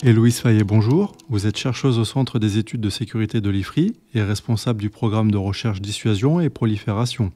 Héloïse Fayet, bonjour. Vous êtes chercheuse au Centre des études de sécurité de l'IFRI et responsable du programme de recherche dissuasion et prolifération.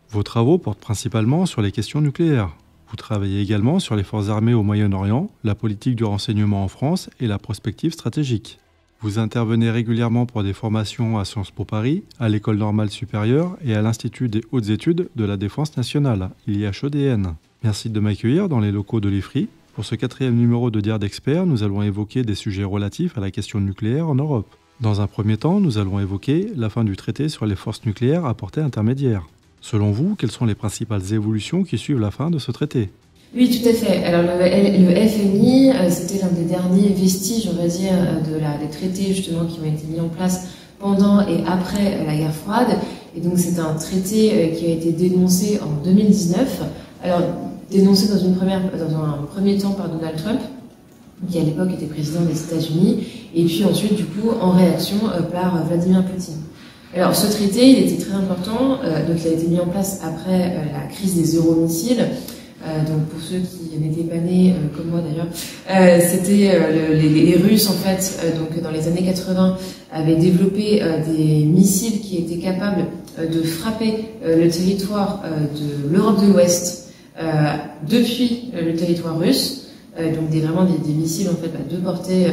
Vos travaux portent principalement sur les questions nucléaires. Vous travaillez également sur les forces armées au Moyen-Orient, la politique du renseignement en France et la prospective stratégique. Vous intervenez régulièrement pour des formations à Sciences Po Paris, à l'École normale supérieure et à l'Institut des hautes études de la défense nationale, l'IHEDN. Merci de m'accueillir dans les locaux de l'IFRI. Pour ce 4e numéro de Dialogue d'experts, nous allons évoquer des sujets relatifs à la question nucléaire en Europe. Dans un premier temps, nous allons évoquer la fin du traité sur les forces nucléaires à portée intermédiaire. Selon vous, quelles sont les principales évolutions qui suivent la fin de ce traité ? Oui, tout à fait. Alors le FMI, c'était l'un des derniers vestiges, on va dire, des traités justement qui ont été mis en place pendant et après la guerre froide. Et donc c'est un traité qui a été dénoncé en 2019. Alors dénoncé dans un premier temps par Donald Trump, qui à l'époque était président des États-Unis, et puis ensuite du coup en réaction par Vladimir Poutine. Alors ce traité, il était très important, donc il a été mis en place après la crise des euromissiles. Donc pour ceux qui n'étaient pas nés, comme moi d'ailleurs, c'était les Russes en fait, donc dans les années 80, avaient développé des missiles qui étaient capables de frapper le territoire de l'Europe de l'Ouest depuis le territoire russe. Donc vraiment des missiles en fait de portée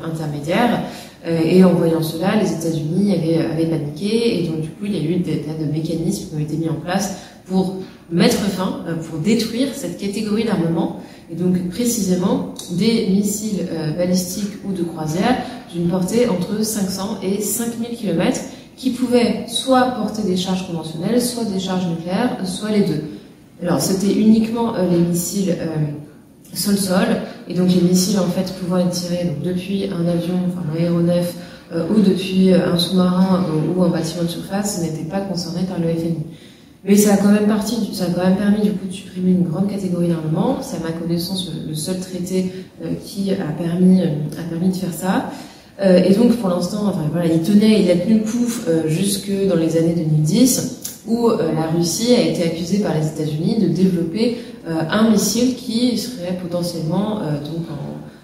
intermédiaire. Et en voyant cela, les États-Unis avaient paniqué, et donc du coup il y a eu des tas de mécanismes qui ont été mis en place pour mettre fin, pour détruire cette catégorie d'armement, et donc précisément des missiles balistiques ou de croisière d'une portée entre 500 et 5000 km qui pouvaient soit porter des charges conventionnelles, soit des charges nucléaires, soit les deux. Alors c'était uniquement les missiles sol-sol, et donc les missiles en fait pouvant être tirés donc, depuis un avion, enfin un aéronef, ou depuis un sous-marin ou un bâtiment de surface, n'étaient pas concernés par le FMI. Mais ça a quand même permis du coup de supprimer une grande catégorie d'armement. C'est à ma connaissance le seul traité qui a permis de faire ça. Et donc pour l'instant, enfin voilà, il a tenu le coup jusque dans les années 2010, où la Russie a été accusée par les États-Unis de développer un missile qui serait potentiellement donc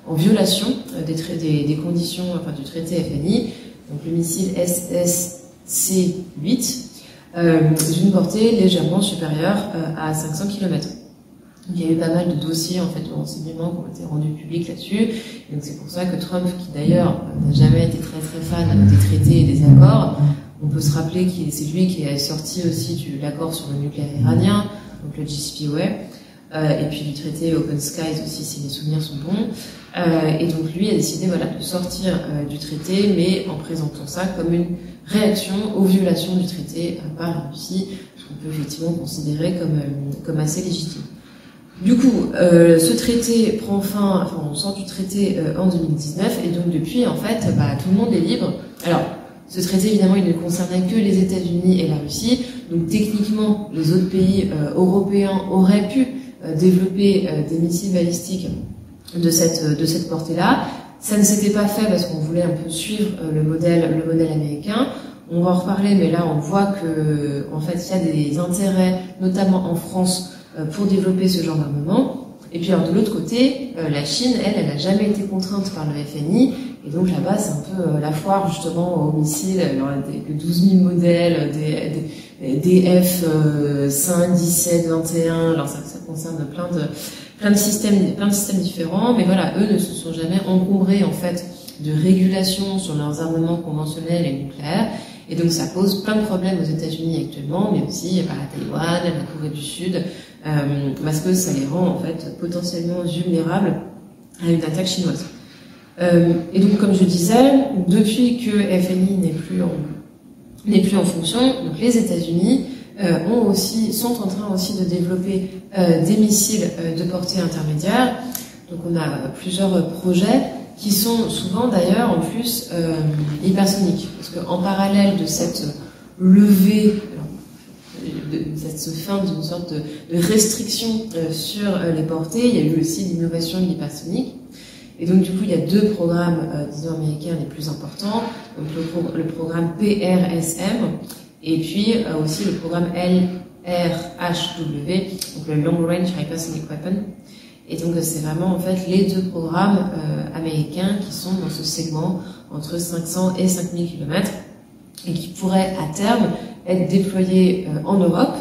en violation des conditions du traité FNI, donc le missile SSC-8, d'une portée légèrement supérieure à 500 km. Donc, il y a eu pas mal de dossiers en fait de renseignements qui ont été rendus publics là-dessus. Donc c'est pour ça que Trump, qui d'ailleurs n'a jamais été très très fan des traités et des accords, on peut se rappeler que c'est lui qui est sorti aussi de l'accord sur le nucléaire iranien, donc le JCPOA, et puis du traité Open Skies aussi, si les souvenirs sont bons. Et donc lui a décidé de sortir du traité, mais en présentant ça comme une réaction aux violations du traité par la Russie, ce qu'on peut effectivement considérer comme assez légitime. Du coup, ce traité prend fin, on sort du traité en 2019, et donc depuis, en fait, tout le monde est libre. Alors, ce traité, évidemment, il ne concernait que les États-Unis et la Russie, donc techniquement, les autres pays européens auraient pu développer des missiles balistiques de cette portée-là. Ça ne s'était pas fait parce qu'on voulait un peu suivre le modèle américain. On va en reparler, mais là, on voit que, en fait, il y a des intérêts, notamment en France, pour développer ce genre d'armement. Et puis alors de l'autre côté, la Chine, elle n'a jamais été contrainte par le FNI, et donc là-bas c'est un peu la foire justement aux missiles, alors, des 12 000 modèles, des F5, 17, 21, alors ça concerne plein de systèmes différents, mais voilà, eux ne se sont jamais encombrés en fait de régulation sur leurs armements conventionnels et nucléaires. Et donc ça pose plein de problèmes aux États-Unis actuellement, mais aussi à Taïwan, à la Corée du Sud, parce que ça les rend en fait potentiellement vulnérables à une attaque chinoise. Et donc comme je disais, depuis que FNI n'est plus en fonction, donc les États-Unis sont en train aussi de développer des missiles de portée intermédiaire. Donc on a plusieurs projets qui sont souvent d'ailleurs en plus hypersoniques, parce qu'en parallèle de cette levée, de cette fin d'une sorte de restriction sur les portées, il y a eu aussi l'innovation de l'hypersonique. Et donc du coup il y a deux programmes disons américains les plus importants, donc le programme PRSM et puis aussi le programme LRHW, donc le Long Range Hypersonic Weapon. Et donc c'est vraiment en fait les deux programmes américains qui sont dans ce segment entre 500 et 5000 km et qui pourraient à terme être déployés en Europe.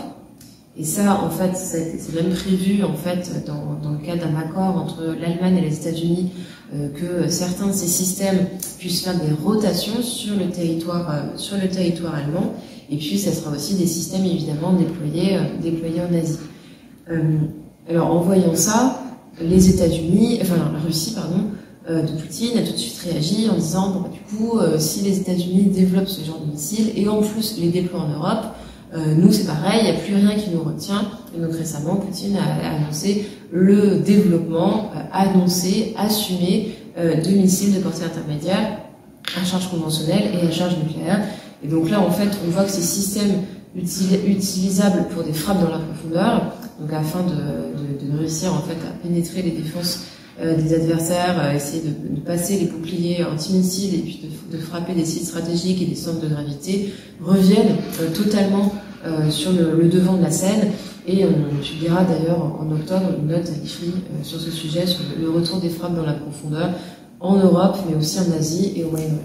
Et ça, en fait, c'est même prévu en fait dans le cadre d'un accord entre l'Allemagne et les États-Unis que certains de ces systèmes puissent faire des rotations sur le territoire allemand. Et puis, ça sera aussi des systèmes évidemment déployés en Asie. Alors, en voyant ça, la Russie, de Poutine a tout de suite réagi en disant bon, du coup, si les États-Unis développent ce genre de missiles et en plus les déploient en Europe, nous c'est pareil, il n'y a plus rien qui nous retient. Et donc récemment, Poutine a annoncé le développement assumé de missiles de portée intermédiaire à charge conventionnelle et à charge nucléaire. Et donc là, en fait, on voit que ces systèmes utilisables pour des frappes dans la profondeur, donc afin de réussir en fait à pénétrer les défenses des adversaires, essayer de passer les boucliers anti-missiles et puis de frapper des sites stratégiques et des centres de gravité, reviennent totalement sur le devant de la scène. Et on publiera d'ailleurs en octobre une note à l'IFRI sur ce sujet, sur le retour des frappes dans la profondeur en Europe, mais aussi en Asie et au Moyen-Orient.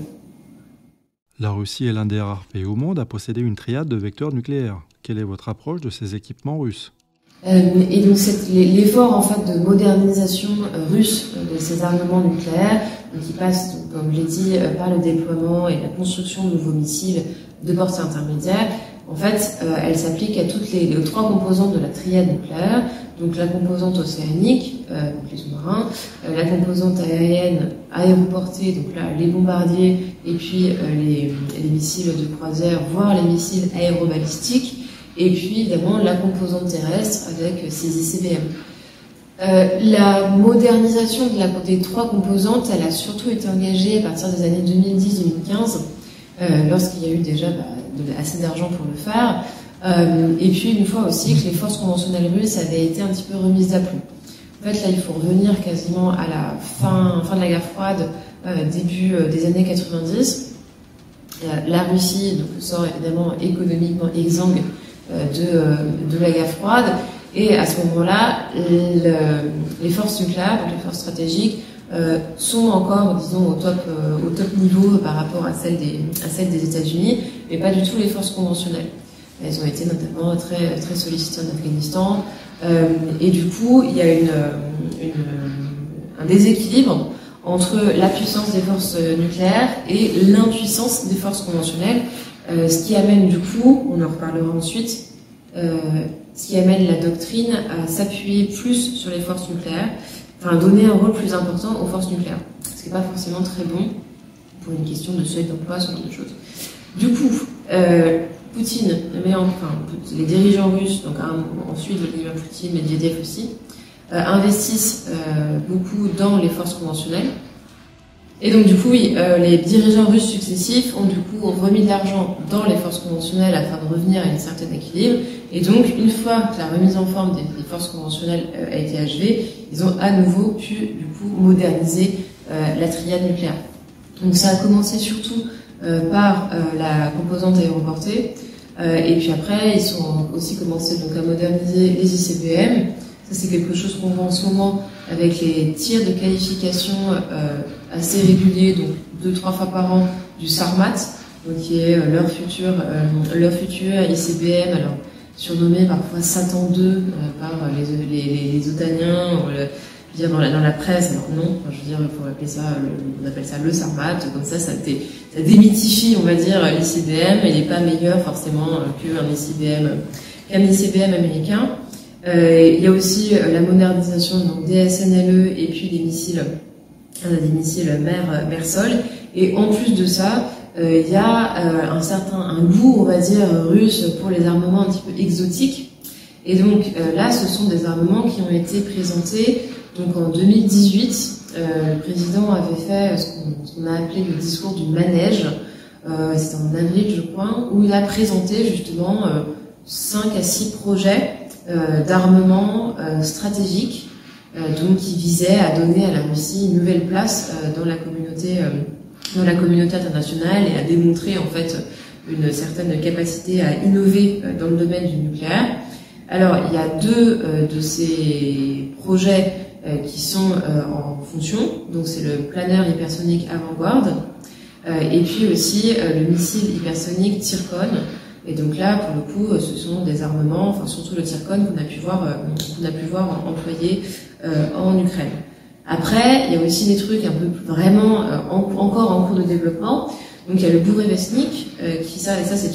La Russie est l'un des rares pays au monde à posséder une triade de vecteurs nucléaires. Quelle est votre approche de ces équipements russes ? Et donc l'effort en fait de modernisation russe de ces armements nucléaires, qui passe, donc, comme je l'ai dit, par le déploiement et la construction de nouveaux missiles de portée intermédiaire, en fait, elle s'applique à toutes les trois composantes de la triade nucléaire. Donc la composante océanique, donc les sous-marins, la composante aérienne, aéroportée, donc là les bombardiers, et puis les missiles de croisière, voire les missiles aérobalistiques. Et puis, évidemment, la composante terrestre avec ces ICBM. La modernisation des trois composantes, elle a surtout été engagée à partir des années 2010-2015, lorsqu'il y a eu déjà assez d'argent pour le faire. Et puis, une fois aussi que les forces conventionnelles russes avaient été un petit peu remises à plus. En fait, là, il faut revenir quasiment à la fin de la guerre froide, début des années 90. La Russie donc, sort évidemment économiquement exsangue de la guerre froide, et à ce moment-là, les forces nucléaires, donc les forces stratégiques, sont encore, disons, au top niveau par rapport à celles des États-Unis, mais pas du tout les forces conventionnelles. Elles ont été notamment très, très sollicitées en Afghanistan, et du coup, il y a un déséquilibre entre la puissance des forces nucléaires et l'impuissance des forces conventionnelles. Ce qui amène du coup, on en reparlera ensuite, ce qui amène la doctrine à s'appuyer plus sur les forces nucléaires, enfin donner un rôle plus important aux forces nucléaires. Ce qui n'est pas forcément très bon pour une question de seuil d'emploi, ce genre de choses. Du coup, Poutine, les dirigeants russes, donc ensuite Vladimir Poutine, Medvedev aussi, investissent beaucoup dans les forces conventionnelles. Et donc du coup, oui, les dirigeants russes successifs ont du coup remis de l'argent dans les forces conventionnelles afin de revenir à un certain équilibre. Et donc, une fois que la remise en forme des forces conventionnelles a été achevée, ils ont à nouveau pu du coup moderniser la triade nucléaire. Donc ça a commencé surtout par la composante aéroportée, et puis après ils ont aussi commencé donc à moderniser les ICBM. Ça c'est quelque chose qu'on voit en ce moment avec les tirs de qualification assez réguliers, donc 2-3 fois par an, du Sarmat, donc qui est leur futur ICBM, alors surnommé parfois Satan II par les Otaniens, je veux dire dans la presse. Alors non, je veux dire, pour appeler ça, on appelle ça le Sarmat, comme ça démythifie, on va dire, l'ICBM. Il n'est pas meilleur forcément qu'un ICBM américain. Il y a aussi la modernisation donc des SNLE et puis des missiles mer-sol. Et en plus de ça, il y a un goût, on va dire, russe pour les armements un petit peu exotiques. Et donc là, ce sont des armements qui ont été présentés. Donc en 2018, le président avait fait ce qu'on a appelé le discours du manège. C'était en avril, je crois, où il a présenté justement 5 à 6 projets d'armement stratégique, donc qui visait à donner à la Russie une nouvelle place dans la communauté internationale et à démontrer en fait une certaine capacité à innover dans le domaine du nucléaire. Alors, il y a deux de ces projets qui sont en fonction. Donc, c'est le planeur hypersonique Vanguard et puis aussi le missile hypersonique Zircon. Et donc là, pour le coup, ce sont des armements, enfin surtout le Zircon qu'on a pu voir employé en Ukraine. Après, il y a aussi des trucs un peu vraiment encore en cours de développement. Donc il y a le Burevestnik, ça c'est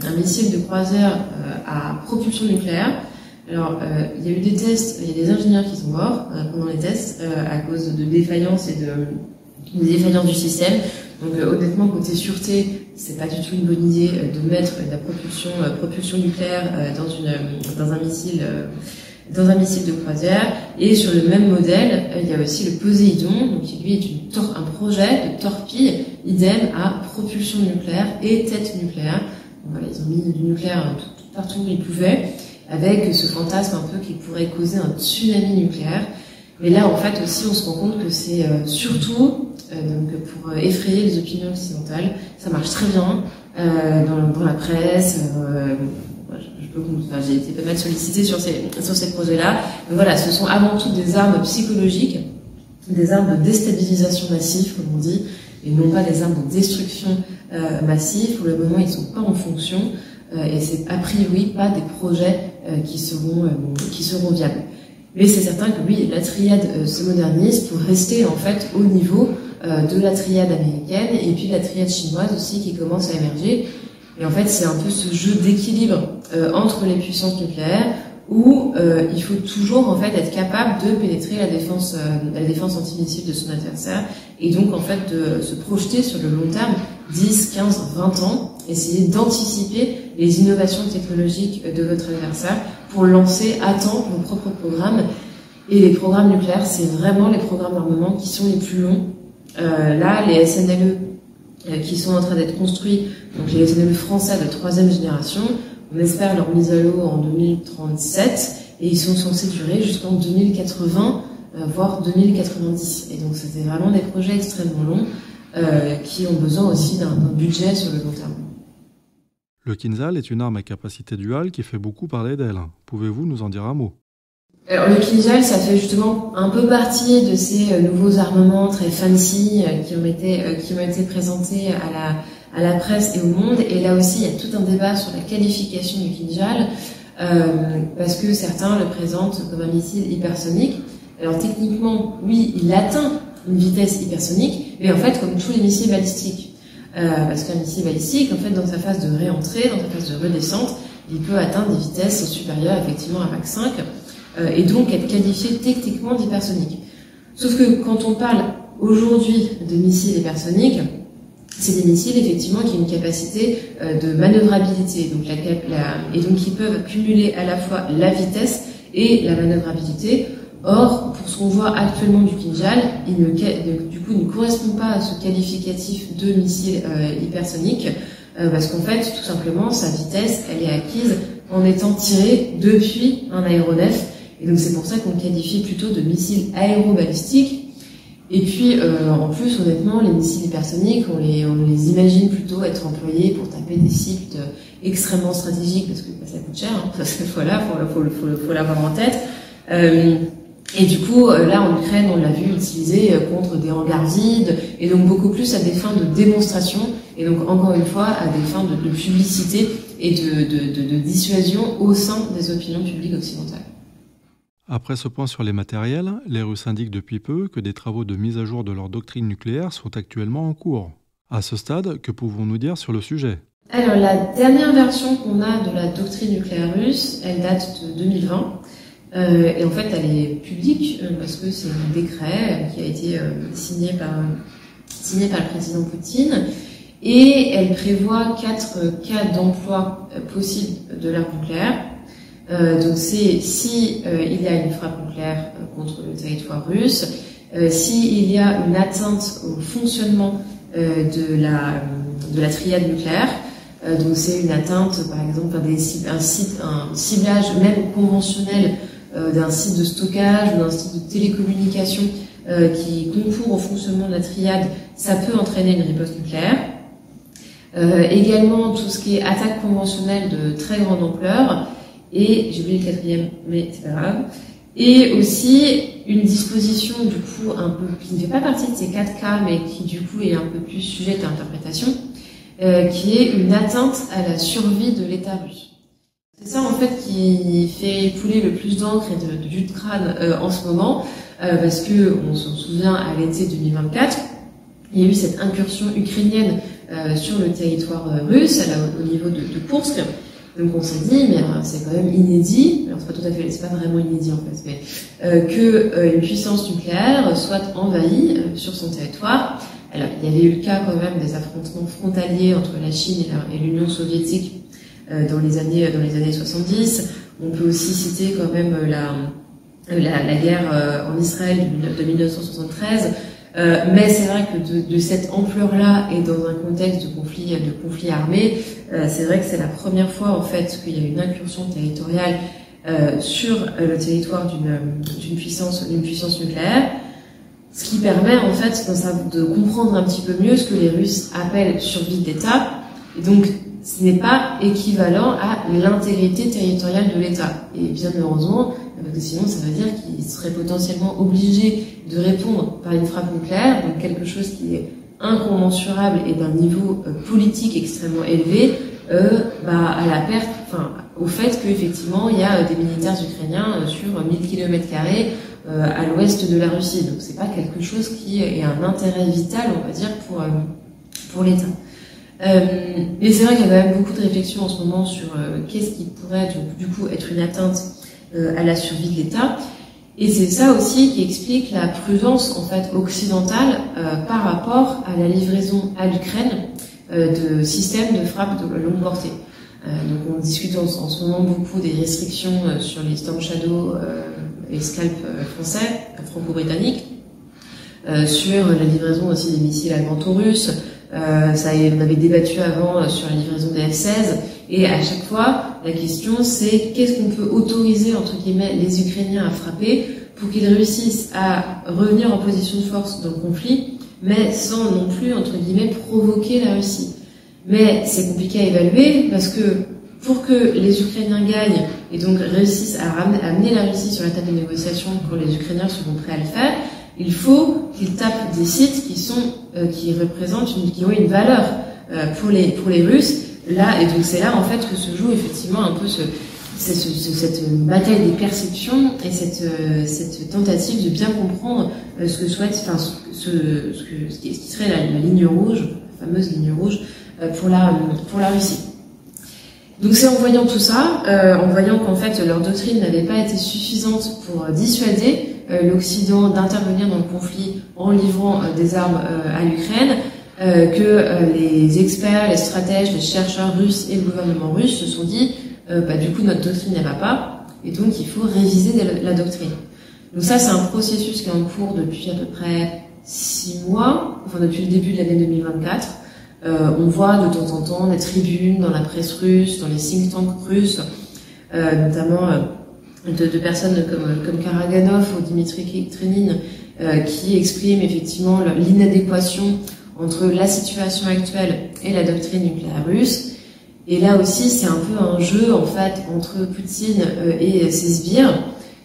un missile de croisière à propulsion nucléaire. Alors il y a eu des tests, il y a des ingénieurs qui sont morts pendant les tests à cause de défaillances de défaillances du système. Donc honnêtement, côté sûreté, c'est pas du tout une bonne idée de mettre de la propulsion nucléaire dans un missile de croisière. Et sur le même modèle, il y a aussi le Poséidon, donc qui lui est un projet de torpille idem à propulsion nucléaire et tête nucléaire. Donc voilà, ils ont mis du nucléaire partout où ils pouvaient, avec ce fantasme un peu qui pourrait causer un tsunami nucléaire. Mais là, en fait, aussi, on se rend compte que c'est surtout donc pour effrayer les opinions occidentales. Ça marche très bien dans la presse. J'ai été pas mal sollicitée sur ces projets-là. Donc voilà, ce sont avant tout des armes psychologiques, des armes de déstabilisation massive, comme on dit, et non pas des armes de destruction massive. Pour le moment, ils sont pas en fonction, et c'est a priori pas des projets qui seront viables. Mais c'est certain que oui, la triade se modernise pour rester en fait au niveau de la triade américaine et puis la triade chinoise aussi qui commence à émerger. Et en fait, c'est un peu ce jeu d'équilibre entre les puissances nucléaires où il faut toujours en fait être capable de pénétrer la défense antimissile de son adversaire et donc en fait de se projeter sur le long terme, 10, 15, 20 ans, essayer d'anticiper les innovations technologiques de votre adversaire pour lancer à temps vos propres programmes. Et les programmes nucléaires, c'est vraiment les programmes d'armement qui sont les plus longs. Là, les SNLE qui sont en train d'être construits, donc les SNLE français de 3e génération, on espère leur mise à l'eau en 2037 et ils sont censés durer jusqu'en 2080, voire 2090. Et donc c'était vraiment des projets extrêmement longs qui ont besoin aussi d'un budget sur le long terme. Le Kinzhal est une arme à capacité duale qui fait beaucoup parler d'elle. Pouvez-vous nous en dire un mot ? Alors, le Kinzhal, ça fait justement un peu partie de ces nouveaux armements très fancy qui ont été présentés à la presse et au monde. Et là aussi, il y a tout un débat sur la qualification du Kinzhal parce que certains le présentent comme un missile hypersonique. Alors techniquement, oui, il atteint une vitesse hypersonique, mais en fait, comme tous les missiles balistiques. Parce qu'un missile balistique, en fait, dans sa phase de réentrée, dans sa phase de redescente, il peut atteindre des vitesses supérieures effectivement à Mach 5 et donc être qualifié techniquement d'hypersonique. Sauf que quand on parle aujourd'hui de missiles hypersoniques, c'est des missiles effectivement qui ont une capacité de manœuvrabilité, donc et donc qui peuvent cumuler à la fois la vitesse et la manœuvrabilité. Or, pour ce qu'on voit actuellement du Kinzhal, il ne correspond pas à ce qualificatif de missile hypersonique, parce qu'en fait, tout simplement, sa vitesse, elle est acquise en étant tirée depuis un aéronef, et donc c'est pour ça qu'on le qualifie plutôt de missile aérobalistique. Et puis, en plus, honnêtement, les missiles hypersoniques, on les imagine plutôt être employés pour taper des sites extrêmement stratégiques, parce que ça coûte cher, hein, voilà, faut l'avoir en tête. Et du coup, là, en Ukraine, on l'a vu utiliser contre des hangars vides, et donc beaucoup plus à des fins de démonstration, et donc encore une fois, à des fins de publicité et de dissuasion au sein des opinions publiques occidentales. Après ce point sur les matériels, les Russes indiquent depuis peu que des travaux de mise à jour de leur doctrine nucléaire sont actuellement en cours. À ce stade, que pouvons-nous dire sur le sujet ? Alors, la dernière version qu'on a de la doctrine nucléaire russe, elle date de 2020. Et en fait, elle est publique parce que c'est un décret qui a été signé par le président Poutine. Et elle prévoit 4 cas d'emploi possibles de l'arme nucléaire. Donc c'est si il y a une frappe nucléaire contre le territoire russe, s'il y a une atteinte au fonctionnement de la triade nucléaire, donc c'est une atteinte par exemple un ciblage même conventionnel d'un site de stockage ou d'un site de télécommunication qui concourt au fonctionnement de la triade, ça peut entraîner une riposte nucléaire. Également tout ce qui est attaque conventionnelle de très grande ampleur. Et j'ai oublié le quatrième, mais c'est pas grave. Et aussi une disposition du coup un peu qui ne fait pas partie de ces 4 cas, mais qui du coup est un peu plus sujette à interprétation, qui est une atteinte à la survie de l'État russe. C'est ça en fait qui fait couler le plus d'encre et de jus de crâne en ce moment, parce que on s'en souvient à l'été 2024, il y a eu cette incursion ukrainienne sur le territoire russe, au niveau de Koursk. Donc on s'est dit, mais c'est quand même inédit, alors c'est pas tout à fait, c'est pas vraiment inédit en fait, mais que une puissance nucléaire soit envahie sur son territoire. Alors il y avait eu le cas quand même des affrontements frontaliers entre la Chine et l'Union soviétique dans les années 70. On peut aussi citer quand même la guerre en Israël de 1973. Mais c'est vrai que de cette ampleur-là et dans un contexte de conflit armé, c'est vrai que c'est la première fois en fait qu'il y a une incursion territoriale sur le territoire d'une puissance nucléaire, ce qui permet en fait de comprendre un petit peu mieux ce que les Russes appellent survie de l'État, et donc ce n'est pas équivalent à l'intégrité territoriale de l'État. Et bien heureusement, parce que sinon ça veut dire qu'ils seraient potentiellement obligés de répondre par une frappe nucléaire, donc quelque chose qui est incommensurable et d'un niveau politique extrêmement élevé, à la perte, au fait qu'effectivement il y a des militaires ukrainiens sur 1000 km² à l'ouest de la Russie. Donc c'est pas quelque chose qui est un intérêt vital, on va dire, pour l'État. Mais c'est vrai qu'il y a quand même beaucoup de réflexions en ce moment sur qu'est-ce qui pourrait du coup être une atteinte à la survie de l'État. Et c'est ça aussi qui explique la prudence en fait occidentale par rapport à la livraison à l'Ukraine de systèmes de frappe de longue portée. Donc on discute en ce moment beaucoup des restrictions sur les Storm Shadow et Scalp français, franco-britanniques, sur la livraison aussi des missiles allemands-russes. On avait débattu avant sur la livraison des F-16, et à chaque fois, la question c'est qu'est-ce qu'on peut autoriser, entre guillemets, les Ukrainiens à frapper pour qu'ils réussissent à revenir en position de force dans le conflit, mais sans non plus, entre guillemets, provoquer la Russie. Mais c'est compliqué à évaluer, parce que pour que les Ukrainiens gagnent, et donc réussissent à amener la Russie sur la table de négociation quand les Ukrainiens seront prêts à le faire, il faut qu'ils tapent des sites qui ont une valeur pour les Russes. Là, et donc c'est là en fait que se joue effectivement un peu cette bataille des perceptions et cette tentative de bien comprendre ce qui serait la ligne rouge, la fameuse ligne rouge pour la Russie. Donc c'est en voyant tout ça, en voyant qu'en fait leur doctrine n'avait pas été suffisante pour dissuader l'Occident d'intervenir dans le conflit en livrant des armes à l'Ukraine, que les experts, les stratèges, les chercheurs russes et le gouvernement russe se sont dit du coup notre doctrine elle va pas, et donc il faut réviser la doctrine. Donc ça c'est un processus qui est en cours depuis à peu près 6 mois, enfin depuis le début de l'année 2024. On voit de temps en temps des tribunes dans la presse russe, dans les think tanks russes, notamment de personnes comme Karaganov ou Dmitry Trenin, qui expriment effectivement l'inadéquation entre la situation actuelle et la doctrine nucléaire russe. Et là aussi, c'est un peu un jeu en fait entre Poutine et ses sbires,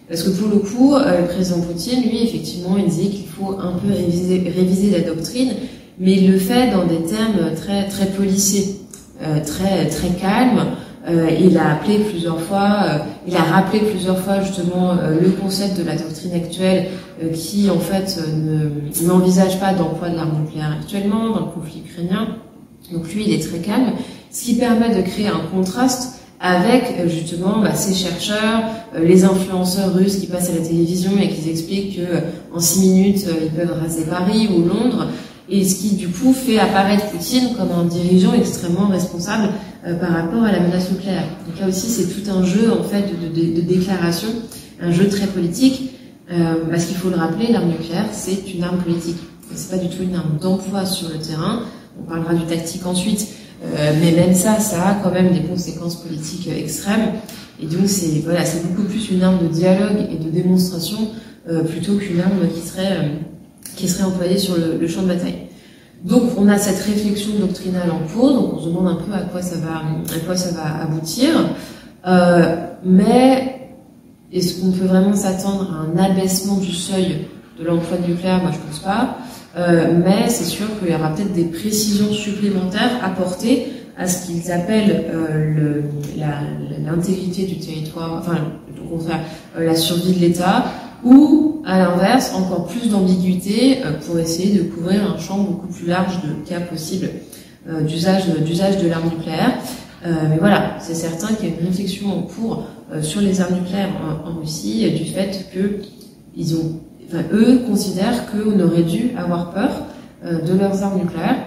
parce que pour le coup, le président Poutine, lui, effectivement, il disait qu'il faut un peu réviser la doctrine, mais il le fait dans des termes très très policés, très calmes. Il a rappelé plusieurs fois justement le concept de la doctrine actuelle qui en fait n'envisage pas d'emploi de l'arme nucléaire actuellement dans le conflit ukrainien. Donc lui il est très calme, ce qui permet de créer un contraste avec justement ces chercheurs, les influenceurs russes qui passent à la télévision et qui expliquent que en 6 minutes ils peuvent raser Paris ou Londres, et ce qui du coup fait apparaître Poutine comme un dirigeant extrêmement responsable par rapport à la menace nucléaire. Donc là aussi c'est tout un jeu en fait de déclaration, un jeu très politique, parce qu'il faut le rappeler, l'arme nucléaire c'est une arme politique, c'est pas du tout une arme d'emploi sur le terrain. On parlera du tactique ensuite, mais même ça a quand même des conséquences politiques extrêmes, et donc c'est beaucoup plus une arme de dialogue et de démonstration plutôt qu'une arme qui serait employée sur le champ de bataille. Donc on a cette réflexion doctrinale en cours, donc on se demande un peu à quoi ça va aboutir. Mais est-ce qu'on peut vraiment s'attendre à un abaissement du seuil de l'emploi nucléaire? Moi, je pense pas. Mais c'est sûr qu'il y aura peut-être des précisions supplémentaires apportées à ce qu'ils appellent l'intégrité du territoire, enfin, au contraire, la survie de l'État, ou, à l'inverse, encore plus d'ambiguïté pour essayer de couvrir un champ beaucoup plus large de cas possibles d'usage de l'arme nucléaire. Mais voilà, c'est certain qu'il y a une réflexion en cours sur les armes nucléaires en Russie, du fait que eux considèrent qu'on aurait dû avoir peur de leurs armes nucléaires,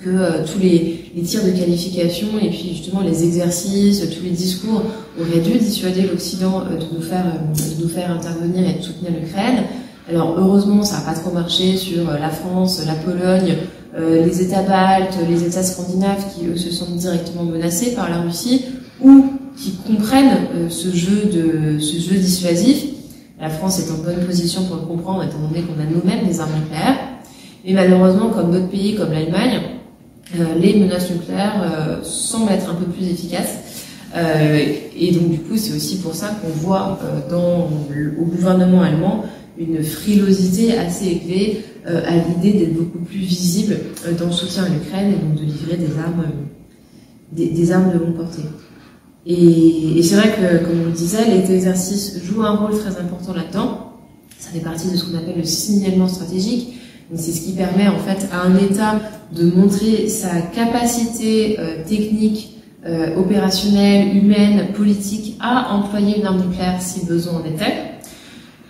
que tous les tirs de qualification et puis justement les exercices, tous les discours auraient dû dissuader l'Occident de nous faire intervenir et de soutenir l'Ukraine. Alors heureusement, ça n'a pas trop marché sur la France, la Pologne, les États baltes, les États scandinaves qui eux se sentent directement menacés par la Russie ou qui comprennent ce jeu dissuasif. La France est en bonne position pour le comprendre étant donné qu'on a nous-mêmes des armes nucléaires. Et malheureusement, comme d'autres pays comme l'Allemagne, les menaces nucléaires semblent être un peu plus efficaces. Et donc du coup, c'est aussi pour ça qu'on voit au gouvernement allemand une frilosité assez élevée à l'idée d'être beaucoup plus visible dans le soutien à l'Ukraine et donc de livrer des armes de longue portée. Et c'est vrai que, comme on le disait, les exercices jouent un rôle très important là-dedans. Ça fait partie de ce qu'on appelle le signalement stratégique. Donc c'est ce qui permet en fait à un État de montrer sa capacité technique, opérationnelle, humaine, politique à employer une arme nucléaire si besoin en était.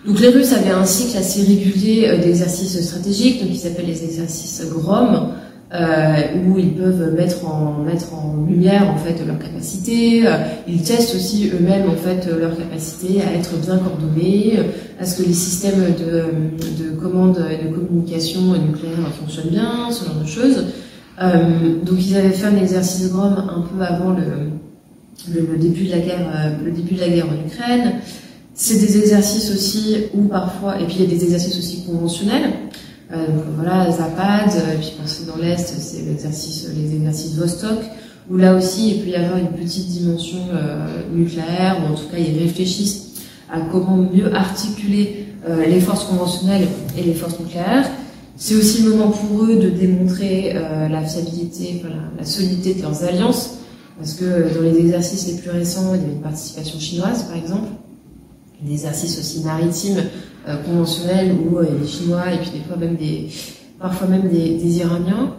Donc les Russes avaient un cycle assez régulier d'exercices stratégiques, donc ils s'appellent les exercices GROM, où ils peuvent mettre en lumière en fait leur capacité. Ils testent aussi eux-mêmes en fait leur capacité à être bien coordonnés, à ce que les systèmes de commande et de communication nucléaire fonctionnent bien, ce genre de choses. Donc ils avaient fait un exercice GROM un peu avant le début de la guerre en Ukraine. C'est des exercices aussi où parfois, et puis il y a des exercices aussi conventionnels. Donc voilà, Zapad, et puis pensez dans l'Est, c'est les exercices Vostok, où là aussi il peut y avoir une petite dimension nucléaire, ou en tout cas ils réfléchissent à comment mieux articuler les forces conventionnelles et les forces nucléaires. C'est aussi le moment pour eux de démontrer la fiabilité, la solidité de leurs alliances, parce que dans les exercices les plus récents, il y avait une participation chinoise par exemple, des exercices aussi maritimes conventionnels où les Chinois et puis parfois même des Iraniens.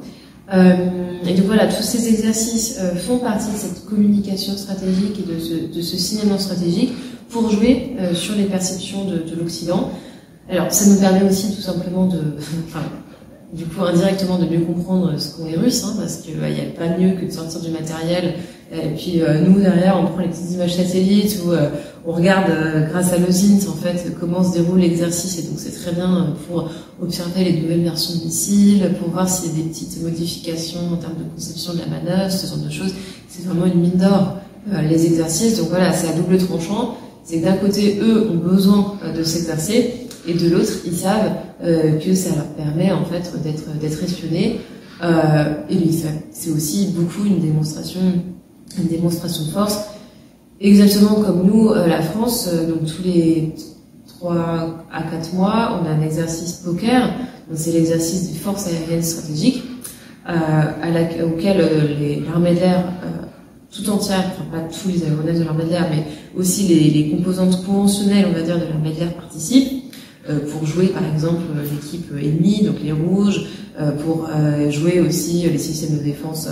Et donc voilà, tous ces exercices font partie de cette communication stratégique et de ce signalement stratégique pour jouer sur les perceptions de l'Occident. Alors ça nous permet aussi tout simplement du coup indirectement de mieux comprendre ce qu'ont les Russes, parce qu'il n'y a pas mieux que de sortir du matériel. Et puis nous derrière on prend les petites images satellites où on regarde grâce à l'OSINT en fait comment se déroule l'exercice, et donc c'est très bien pour observer les nouvelles versions de missiles, pour voir s'il y a des petites modifications en termes de conception de la manœuvre, ce genre de choses. C'est vraiment une mine d'or les exercices. Donc voilà, c'est à double tranchant. C'est que d'un côté eux ont besoin de s'exercer, et de l'autre ils savent que ça leur permet en fait d'être espionnés. Et c'est aussi beaucoup une démonstration de force, exactement comme nous, la France, donc tous les 3 à 4 mois, on a un exercice poker, donc c'est l'exercice des forces aériennes stratégiques, auquel l'armée de l'air tout entière, enfin pas tous les aéronefs de l'armée de l'air, mais aussi les composantes conventionnelles, on va dire, de l'armée de l'air participent, pour jouer par exemple l'équipe ennemie, donc les rouges, pour jouer aussi les systèmes de défense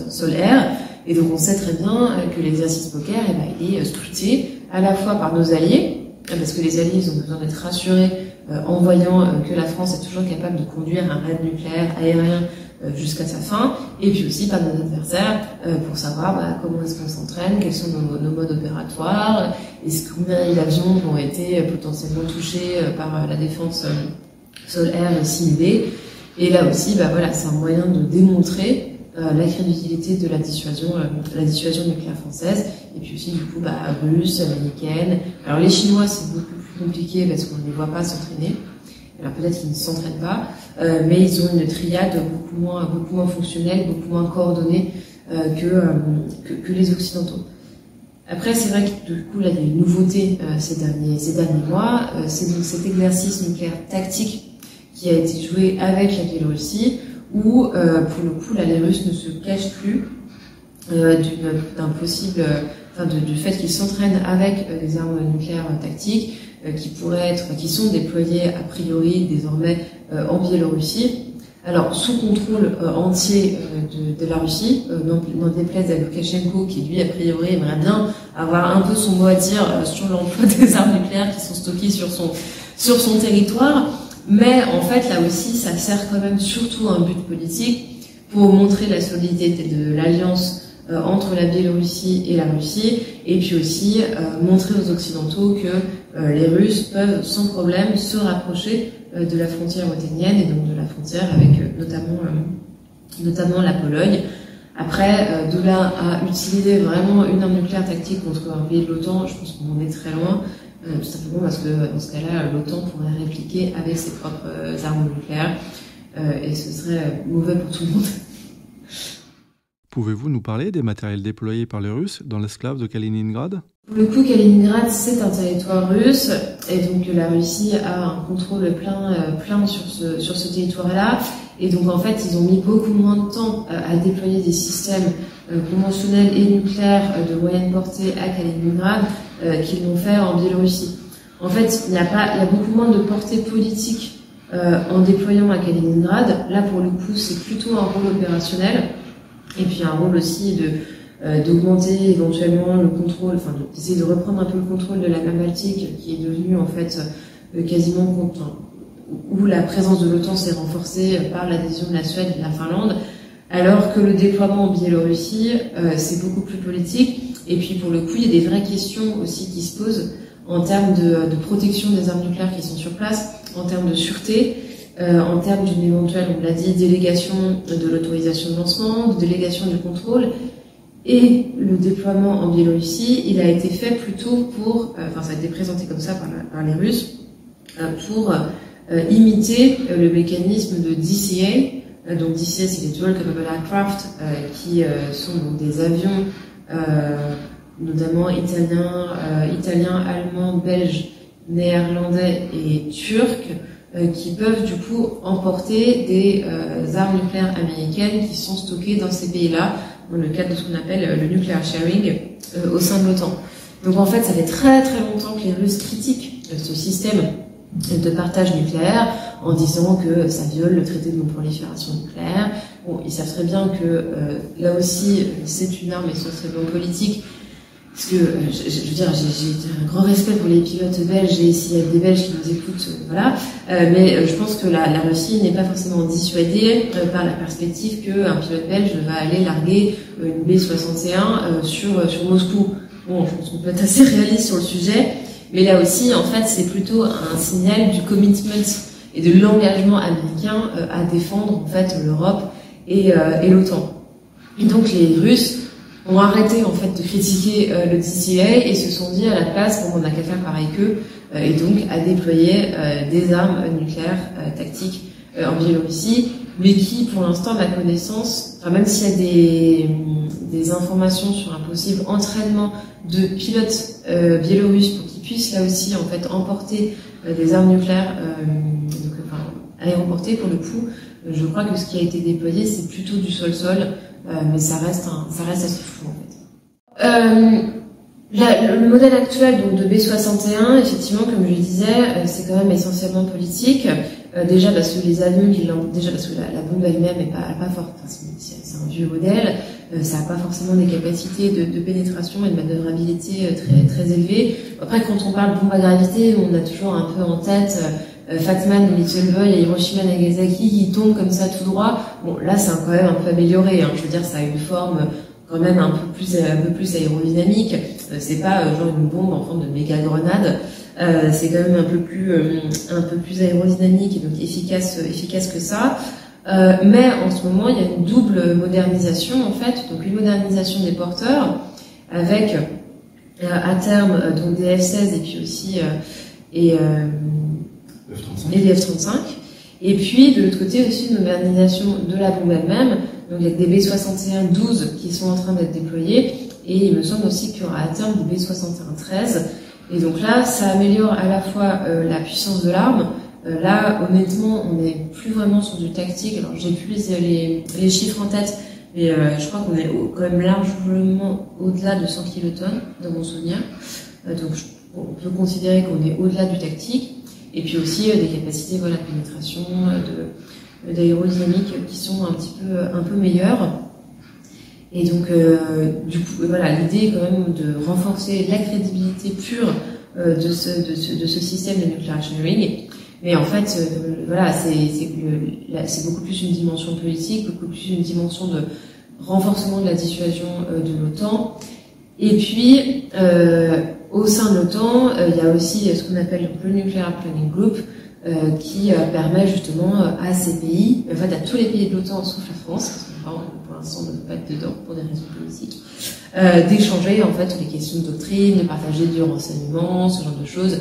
sol-air. Et donc on sait très bien que l'exercice poker, il est scruté à la fois par nos alliés, parce que les alliés ils ont besoin d'être rassurés en voyant que la France est toujours capable de conduire un raid nucléaire aérien jusqu'à sa fin, et puis aussi par nos adversaires pour savoir comment est-ce qu'on s'entraîne, quels sont nos modes opératoires, combien d'avions vont être potentiellement touchés par la défense sol-air simulée. Et là aussi, voilà, c'est un moyen de démontrer la crédibilité de la dissuasion nucléaire française, et puis aussi du coup russe, américaine. Alors les Chinois c'est beaucoup plus compliqué parce qu'on ne les voit pas s'entraîner. Alors peut-être qu'ils ne s'entraînent pas, mais ils ont une triade beaucoup moins fonctionnelle, beaucoup moins coordonnée que les Occidentaux. Après, c'est vrai que du coup, là, il y a une nouveauté ces derniers mois. C'est donc cet exercice nucléaire tactique qui a été joué avec la Biélorussie, où, pour le coup, là, les Russes ne se cachent plus d'un possible, du fait qu'ils s'entraînent avec des armes nucléaires tactiques qui sont déployées a priori désormais en Biélorussie. Alors, sous contrôle entier de la Russie, n'en déplaise à Loukachenko, qui lui, a priori, aimerait bien avoir un peu son mot à dire sur l'emploi des armes nucléaires qui sont stockées sur son territoire. Mais en fait, là aussi, ça sert quand même surtout un but politique pour montrer la solidité de l'alliance entre la Biélorussie et la Russie, et puis aussi montrer aux Occidentaux que les Russes peuvent sans problème se rapprocher de la frontière otanienne et donc de la frontière avec notamment la Pologne. Après, de là à utiliser vraiment une arme nucléaire tactique contre un pays de l'OTAN, je pense qu'on en est très loin, tout simplement parce que dans ce cas-là, l'OTAN pourrait répliquer avec ses propres armes nucléaires, et ce serait mauvais pour tout le monde. Pouvez-vous nous parler des matériels déployés par les Russes dans l'esclave de Kaliningrad? Pour le coup, Kaliningrad, c'est un territoire russe, et donc la Russie a un contrôle plein sur ce territoire-là. Et donc en fait, ils ont mis beaucoup moins de temps à déployer des systèmes conventionnels et nucléaires de moyenne portée à Kaliningrad qu'ils l'ont fait en Biélorussie. En fait, il y a beaucoup moins de portée politique en déployant à Kaliningrad. Là, pour le coup, c'est plutôt un rôle opérationnel. Et puis un rôle aussi d'augmenter éventuellement le contrôle, d'essayer de reprendre un peu le contrôle de la mer Baltique, qui est devenue en fait quasiment où la présence de l'OTAN s'est renforcée par l'adhésion de la Suède et de la Finlande, alors que le déploiement en Biélorussie, c'est beaucoup plus politique. Et puis pour le coup, il y a des vraies questions aussi qui se posent en termes de protection des armes nucléaires qui sont sur place, en termes de sûreté, en termes d'une éventuelle, on l'a dit, délégation de l'autorisation de lancement, de délégation du contrôle. Et le déploiement en Biélorussie, il a été fait plutôt ça a été présenté comme ça par les Russes, pour imiter le mécanisme de DCA. Donc DCA, c'est les Dual Capable Aircraft, qui sont donc des avions, notamment italiens, allemands, belges, néerlandais et turcs, qui peuvent du coup emporter des armes nucléaires américaines qui sont stockées dans ces pays-là, dans le cadre de ce qu'on appelle le nuclear sharing au sein de l'OTAN. Donc en fait, ça fait très très longtemps que les Russes critiquent ce système de partage nucléaire en disant que ça viole le traité de non-prolifération nucléaire. Bon, ils savent très bien que là aussi, c'est une arme et ce serait bon politique. Parce que, je veux dire, j'ai un grand respect pour les pilotes belges, et s'il y a des Belges qui nous écoutent, voilà. Mais je pense que la Russie n'est pas forcément dissuadée par la perspective qu'un pilote belge va aller larguer une B-61 sur Moscou. Bon, je pense qu'on peut être assez réaliste sur le sujet, mais là aussi, en fait, c'est plutôt un signal du commitment et de l'engagement américain à défendre, en fait, l'Europe et l'OTAN. Et donc, les Russes ont arrêté en fait de critiquer le DCA et se sont dit à la place, on n'a qu'à faire pareil qu'eux, et donc à déployer des armes nucléaires tactiques en Biélorussie, mais qui, pour l'instant, à ma connaissance, même s'il y a des informations sur un possible entraînement de pilotes biélorusses pour qu'ils puissent là aussi en fait emporter des armes nucléaires, aéroportées pour le coup, je crois que ce qui a été déployé, c'est plutôt du sol-sol. Mais ça reste assez flou en fait. Le modèle actuel donc de B-61, effectivement, comme je le disais, c'est quand même essentiellement politique. Déjà parce que les avions, parce que la bombe elle-même est pas forte. C'est un vieux modèle. Ça n'a pas forcément des capacités de pénétration et de manœuvrabilité très très élevées. Après, quand on parle de bombe à gravité, on a toujours un peu en tête Fat Man, Little Boy à Hiroshima Nagasaki qui tombe comme ça tout droit. Bon, là, c'est quand même un peu amélioré. Je veux dire, ça a une forme quand même un peu plus aérodynamique. C'est pas genre une bombe en forme de méga grenade. C'est quand même un peu plus aérodynamique et donc efficace que ça. Mais en ce moment, il y a une double modernisation en fait. Donc une modernisation des porteurs avec à terme donc des F-16 et puis aussi et des F-35. Et puis, de l'autre côté, aussi une modernisation de la bombe elle-même, donc avec des B-61-12 qui sont en train d'être déployés, Et il me semble aussi qu'il y aura à terme des B-61-13. Et donc là, ça améliore à la fois la puissance de l'arme. Là, honnêtement, on n'est plus vraiment sur du tactique. Alors, j'ai plus les chiffres en tête, mais je crois qu'on est quand même largement au-delà de 100 kilotonnes, dans mon souvenir. Donc, on peut considérer qu'on est au-delà du tactique. Et puis aussi des capacités de pénétration, d'aérodynamique qui sont un peu meilleures. Et donc, du coup, voilà, l'idée est quand même de renforcer la crédibilité pure de ce système de nuclear engineering. Mais en fait, voilà, c'est beaucoup plus une dimension politique, beaucoup plus une dimension de renforcement de la dissuasion de l'OTAN. Et puis, au sein de l'OTAN, il y a aussi ce qu'on appelle le Nuclear Planning Group, qui permet justement à ces pays, en fait à tous les pays de l'OTAN sauf la France, parce que pour l'instant on ne peut pas être dedans pour des raisons politiques, d'échanger en fait les questions de doctrine, de partager du renseignement, ce genre de choses.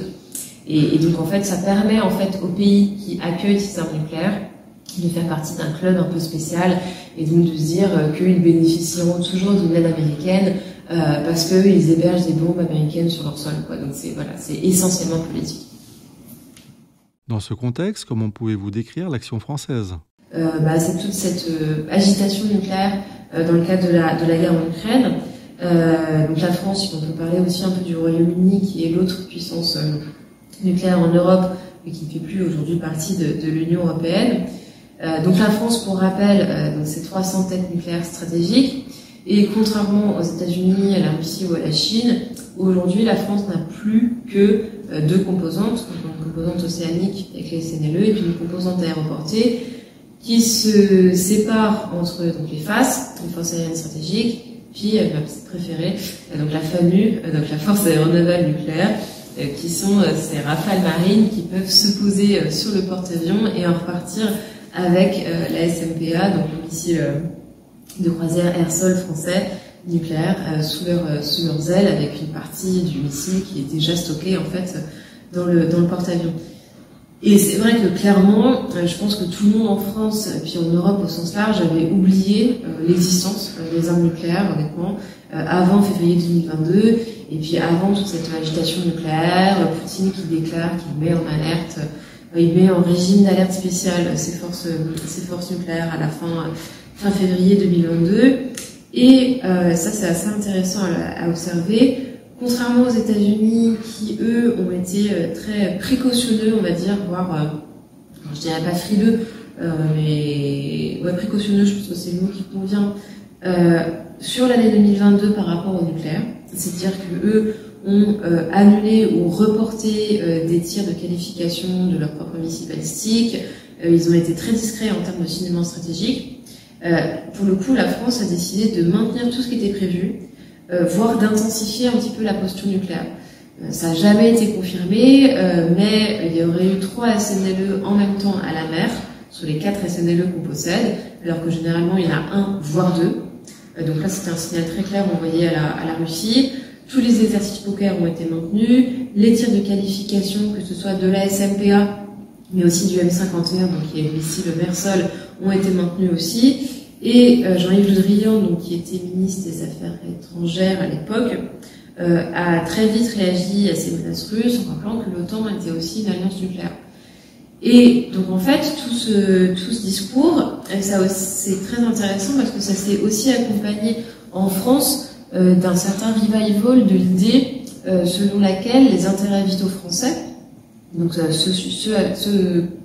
Et donc en fait ça permet en fait aux pays qui accueillent ces armes nucléaires de faire partie d'un club un peu spécial et donc de se dire qu'ils bénéficieront toujours d'une aide américaine parce qu'ils hébergent des bombes américaines sur leur sol, quoi. Donc c'est essentiellement politique. Dans ce contexte, comment pouvez-vous décrire l'action française ? C'est toute cette agitation nucléaire dans le cadre de la guerre en Ukraine. Donc la France, on peut parler aussi un peu du Royaume-Uni, qui est l'autre puissance nucléaire en Europe, mais qui ne fait plus aujourd'hui partie de l'Union européenne. Donc la France, pour rappel, c'est 300 têtes nucléaires stratégiques. Et contrairement aux États-Unis, à la Russie ou à la Chine, aujourd'hui la France n'a plus que deux composantes, donc une composante océanique avec les SNLE et puis une composante aéroportée qui se sépare entre donc les FAS, les forces aériennes stratégiques, puis ma petite préférée, donc la FANU, donc la force aéronavale nucléaire, qui sont ces rafales marines qui peuvent se poser sur le porte-avions et en repartir avec la SMPA, donc le missile de croisière air-sol français nucléaire sous leurs ailes, avec une partie du missile qui est déjà stockée en fait dans le porte-avions. Et c'est vrai que clairement, je pense que tout le monde en France, et puis en Europe au sens large, avait oublié l'existence des armes nucléaires, honnêtement, avant février 2022, et puis avant toute cette agitation nucléaire, Poutine qui déclare qu'il met en alerte, il met en régime d'alerte spéciale ses forces nucléaires à la fin février 2022. Et ça, c'est assez intéressant à observer. Contrairement aux États-Unis, qui eux ont été très précautionneux, on va dire, voire, je dirais pas frileux, mais ouais, précautionneux, je pense que c'est le mot qui convient, sur l'année 2022 par rapport au nucléaire. C'est-à-dire que eux ont annulé ou reporté des tirs de qualification de leurs propres missiles balistiques. Ils ont été très discrets en termes de signalement stratégique. Pour le coup, la France a décidé de maintenir tout ce qui était prévu, voire d'intensifier un petit peu la posture nucléaire. Ça n'a jamais été confirmé, mais il y aurait eu 3 SNLE en même temps à la mer, sur les 4 SNLE qu'on possède, alors que généralement il y en a 1, voire 2. Donc là, c'était un signal très clair envoyé à la Russie. Tous les exercices poker ont été maintenus, les tirs de qualification, que ce soit de la SMPA, mais aussi du M51, donc qui est le missile mer-sol, ont été maintenus aussi. Et Jean-Yves Le Drian, donc, qui était ministre des Affaires étrangères à l'époque, a très vite réagi à ces menaces russes en rappelant que l'OTAN était aussi une alliance nucléaire. Et donc en fait, tout ce discours, c'est très intéressant parce que ça s'est aussi accompagné en France d'un certain revival de l'idée selon laquelle les intérêts vitaux français, donc ceux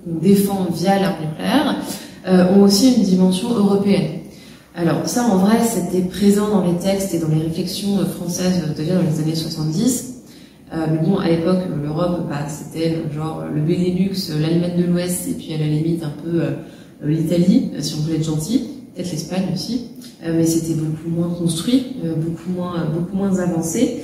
qu'on défend via l'arme nucléaire, ont aussi une dimension européenne. Alors ça, en vrai, c'était présent dans les textes et dans les réflexions françaises déjà dans les années 70. Mais bon, à l'époque, l'Europe, c'était genre le Benelux, l'Allemagne de l'Ouest, et puis à la limite un peu l'Italie, si on voulait être gentil, peut-être l'Espagne aussi. Mais c'était beaucoup moins construit, beaucoup moins avancé.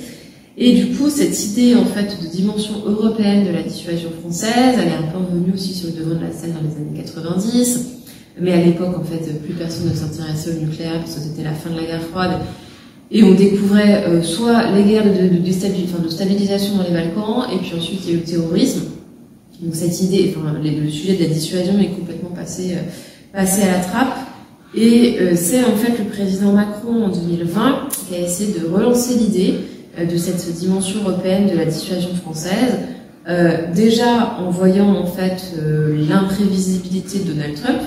Et du coup, cette idée en fait de dimension européenne de la dissuasion française, elle est un peu revenue aussi sur le devant de la scène dans les années 90. Mais à l'époque, en fait, plus personne ne s'intéressait au nucléaire parce que c'était la fin de la guerre froide. Et on découvrait soit les guerres de stabilisation dans les Balkans, et puis ensuite il y a eu le terrorisme. Donc cette idée, le sujet de la dissuasion est complètement passé à la trappe. Et c'est en fait le président Macron en 2020 qui a essayé de relancer l'idée de cette dimension européenne de la dissuasion française, déjà en voyant en fait l'imprévisibilité de Donald Trump,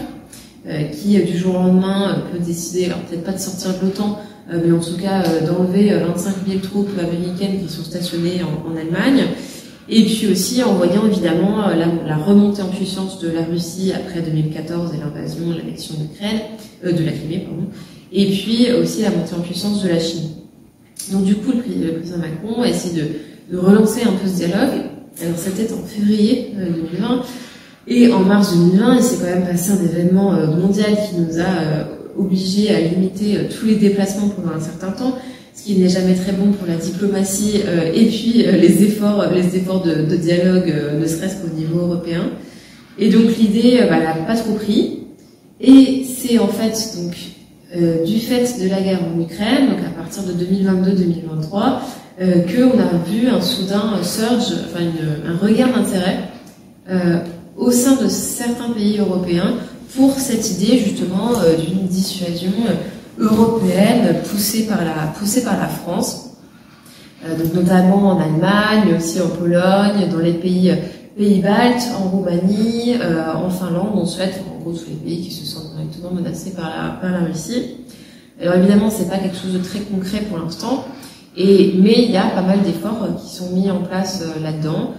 qui du jour au lendemain peut décider, alors peut-être pas de sortir de l'OTAN, mais en tout cas d'enlever 25 000 troupes américaines qui sont stationnées en Allemagne. Et puis aussi en voyant évidemment la remontée en puissance de la Russie après 2014 et l'invasion, l'annexion de la Crimée, pardon. Et puis aussi la montée en puissance de la Chine. Donc du coup, le président Macron a essayé de relancer un peu ce dialogue. Alors c'était en février 2020. Et en mars 2020, il s'est quand même passé un événement mondial qui nous a obligés à limiter tous les déplacements pendant un certain temps, ce qui n'est jamais très bon pour la diplomatie et puis les efforts de dialogue, ne serait-ce qu'au niveau européen. Et donc l'idée n'a pas trop pris. Et c'est en fait donc du fait de la guerre en Ukraine, donc à partir de 2022-2023, qu'on a vu un soudain surge, enfin un regain d'intérêt au sein de certains pays européens pour cette idée justement d'une dissuasion européenne poussée par la France, donc notamment en Allemagne, mais aussi en Pologne, dans les pays baltes, en Roumanie, en Finlande, en Suède, en gros tous les pays qui se sentent directement menacés par la Russie. Alors évidemment, c'est pas quelque chose de très concret pour l'instant, mais il y a pas mal d'efforts qui sont mis en place là-dedans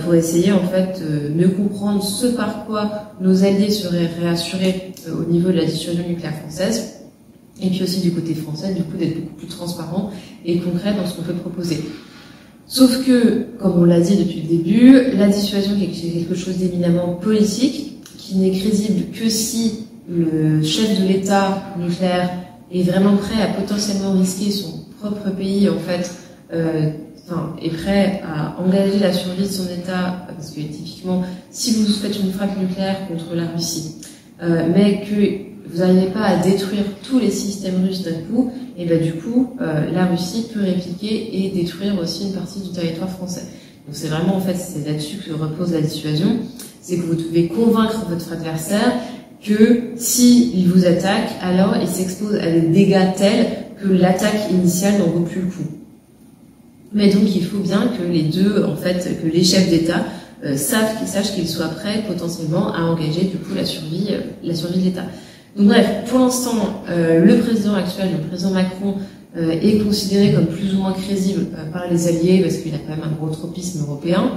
pour essayer en fait de mieux comprendre ce par quoi nos alliés seraient réassurés au niveau de la dissuasion nucléaire française. Et puis aussi du côté français, du coup, d'être beaucoup plus transparent et concret dans ce qu'on peut proposer. Sauf que, comme on l'a dit depuis le début, la dissuasion est quelque chose d'éminemment politique, qui n'est crédible que si le chef de l'État nucléaire est vraiment prêt à potentiellement risquer son propre pays, en fait, est prêt à engager la survie de son État, parce que typiquement, si vous faites une frappe nucléaire contre la Russie, mais que vous n'arrivez pas à détruire tous les systèmes russes d'un coup, et ben du coup, la Russie peut répliquer et détruire aussi une partie du territoire français. Donc c'est vraiment en fait, c'est là-dessus que repose la dissuasion, c'est que vous devez convaincre votre adversaire que s'il vous attaque, alors il s'expose à des dégâts tels que l'attaque initiale n'en vaut plus le coup. Mais donc il faut bien que les deux, en fait, que les chefs d'État sachent qu'ils soient prêts potentiellement à engager du coup la survie de l'État. Donc bref, pour l'instant, le président actuel, le président Macron, est considéré comme plus ou moins crédible par les alliés parce qu'il a quand même un gros tropisme européen.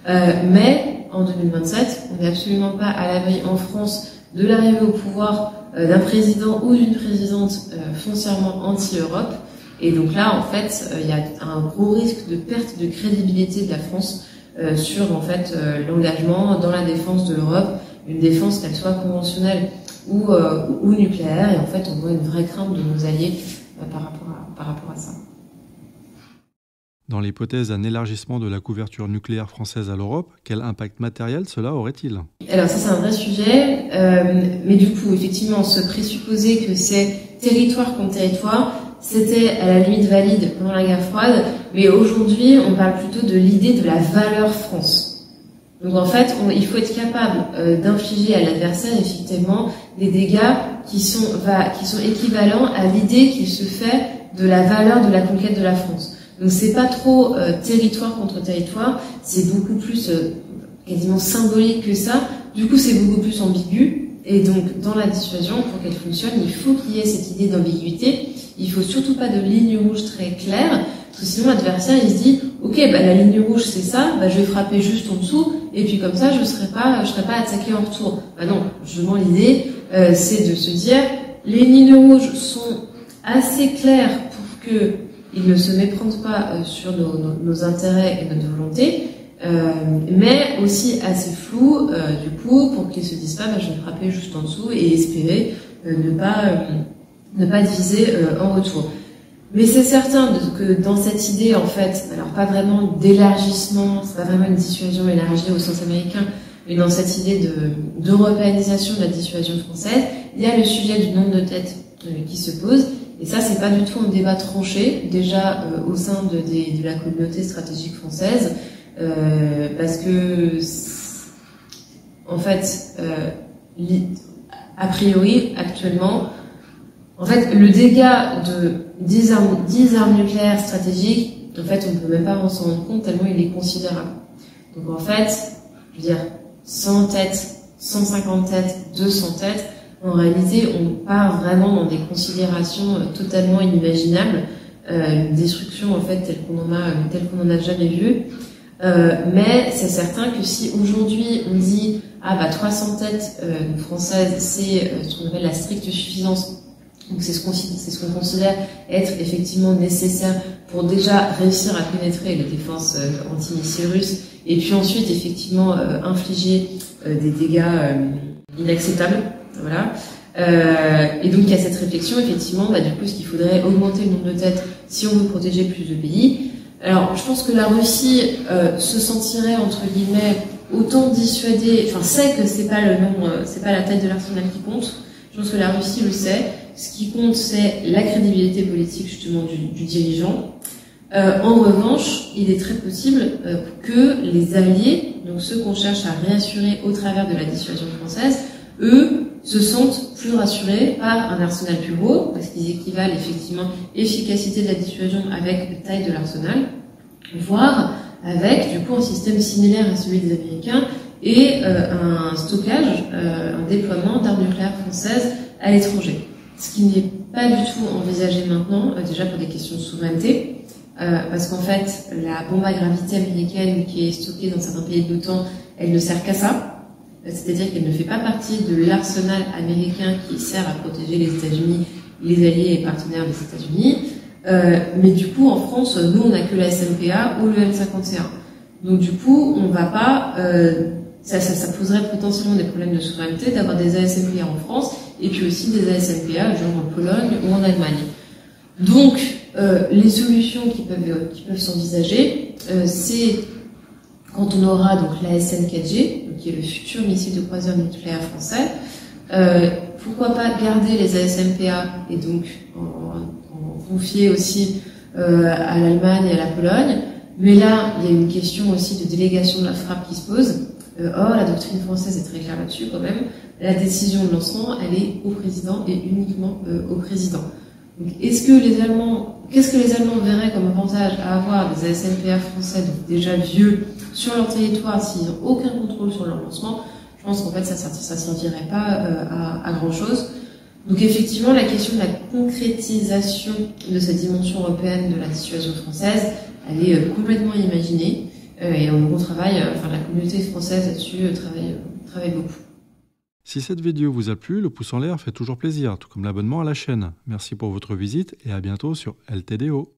Mais en 2027, on n'est absolument pas à l'abri en France de l'arrivée au pouvoir d'un président ou d'une présidente foncièrement anti-Europe. Et donc là, en fait, il y a un gros risque de perte de crédibilité de la France sur en fait l'engagement dans la défense de l'Europe, une défense qu'elle soit conventionnelle ou nucléaire, et en fait on voit une vraie crainte de nos alliés par rapport à ça. Dans l'hypothèse d'un élargissement de la couverture nucléaire française à l'Europe, quel impact matériel cela aurait-il ? Alors ça c'est un vrai sujet, mais du coup effectivement se présupposer que c'est territoire contre territoire, c'était à la limite valide pendant la guerre froide, mais aujourd'hui on parle plutôt de l'idée de la valeur France. Donc en fait, il faut être capable d'infliger à l'adversaire effectivement des dégâts qui sont équivalents à l'idée qu'il se fait de la valeur de la conquête de la France. Donc c'est pas trop territoire contre territoire, c'est beaucoup plus quasiment symbolique que ça. Du coup, c'est beaucoup plus ambigu. Et donc dans la dissuasion, pour qu'elle fonctionne, il faut qu'il y ait cette idée d'ambiguïté. Il faut surtout pas de ligne rouge très claire. Parce que sinon l'adversaire il se dit ok la ligne rouge c'est ça, je vais frapper juste en dessous et puis comme ça je serai pas attaqué en retour. Non, justement l'idée c'est de se dire les lignes rouges sont assez claires pour que ils ne se méprennent pas sur nos intérêts et notre volonté, mais aussi assez floues du coup pour qu'ils se disent pas je vais frapper juste en dessous et espérer ne pas diviser en retour. Mais c'est certain que dans cette idée, en fait, alors pas vraiment d'élargissement, c'est pas vraiment une dissuasion élargie au sens américain, mais dans cette idée d'européanisation de la dissuasion française, il y a le sujet du nombre de têtes qui se pose, et ça c'est pas du tout un débat tranché, déjà au sein de la communauté stratégique française, parce que, en fait, a priori, actuellement, En fait, le dégât de 10 armes nucléaires stratégiques, en fait, on ne peut même pas s'en rendre compte tellement il est considérable. Donc en fait, je veux dire, 100 têtes, 150 têtes, 200 têtes, en réalité, on part vraiment dans des considérations totalement inimaginables, une destruction en fait telle qu'on en a jamais vu. Mais c'est certain que si aujourd'hui on dit 300 têtes françaises, c'est ce qu'on appelle la stricte suffisance. Donc c'est ce qu'on considère être effectivement nécessaire pour déjà réussir à pénétrer les défenses anti-missiles russes et puis ensuite effectivement infliger des dégâts inacceptables. Voilà. Et donc il y a cette réflexion effectivement du coup ce qu'il faudrait augmenter le nombre de têtes si on veut protéger plus de pays. Alors je pense que la Russie se sentirait entre guillemets autant dissuadée, enfin sait que c'est pas le nombre, c'est pas la taille de l'arsenal qui compte. Je pense que la Russie le sait. Ce qui compte, c'est la crédibilité politique justement du dirigeant. En revanche, il est très possible que les alliés, donc ceux qu'on cherche à réassurer au travers de la dissuasion française, eux se sentent plus rassurés par un arsenal plus gros, parce qu'ils équivalent effectivement efficacité de la dissuasion avec taille de l'arsenal, voire avec du coup un système similaire à celui des Américains et un stockage, un déploiement d'armes nucléaires françaises à l'étranger. Ce qui n'est pas du tout envisagé maintenant, déjà pour des questions de souveraineté, parce qu'en fait, la bombe à gravité américaine qui est stockée dans certains pays de l'OTAN, elle ne sert qu'à ça, c'est-à-dire qu'elle ne fait pas partie de l'arsenal américain qui sert à protéger les États-Unis, les alliés et partenaires des États-Unis. Mais du coup, en France, nous, on n'a que la SNPA ou le M51. Donc du coup, on va pas... ça poserait potentiellement des problèmes de souveraineté d'avoir des ASNPA en France et puis aussi des ASNPA genre en Pologne ou en Allemagne. Donc les solutions qui peuvent s'envisager, c'est quand on aura donc la SN4G, qui est le futur missile de croisière nucléaire français, pourquoi pas garder les ASNPA et donc en confier aussi à l'Allemagne et à la Pologne. Mais là, il y a une question aussi de délégation de la frappe qui se pose. Or, la doctrine française est très claire là-dessus quand même. La décision de lancement, elle est au président et uniquement au président. Donc, qu'est-ce que les Allemands verraient comme avantage à avoir des ASNPA français, donc déjà vieux, sur leur territoire, s'ils n'ont aucun contrôle sur leur lancement? Je pense qu'en fait, ça servirait pas à grand-chose. Donc effectivement, la question de la concrétisation de cette dimension européenne de la dissuasion française, elle est complètement imaginée. Et on travaille, la communauté française là-dessus travaille beaucoup. Si cette vidéo vous a plu, le pouce en l'air fait toujours plaisir, tout comme l'abonnement à la chaîne. Merci pour votre visite et à bientôt sur LTDO.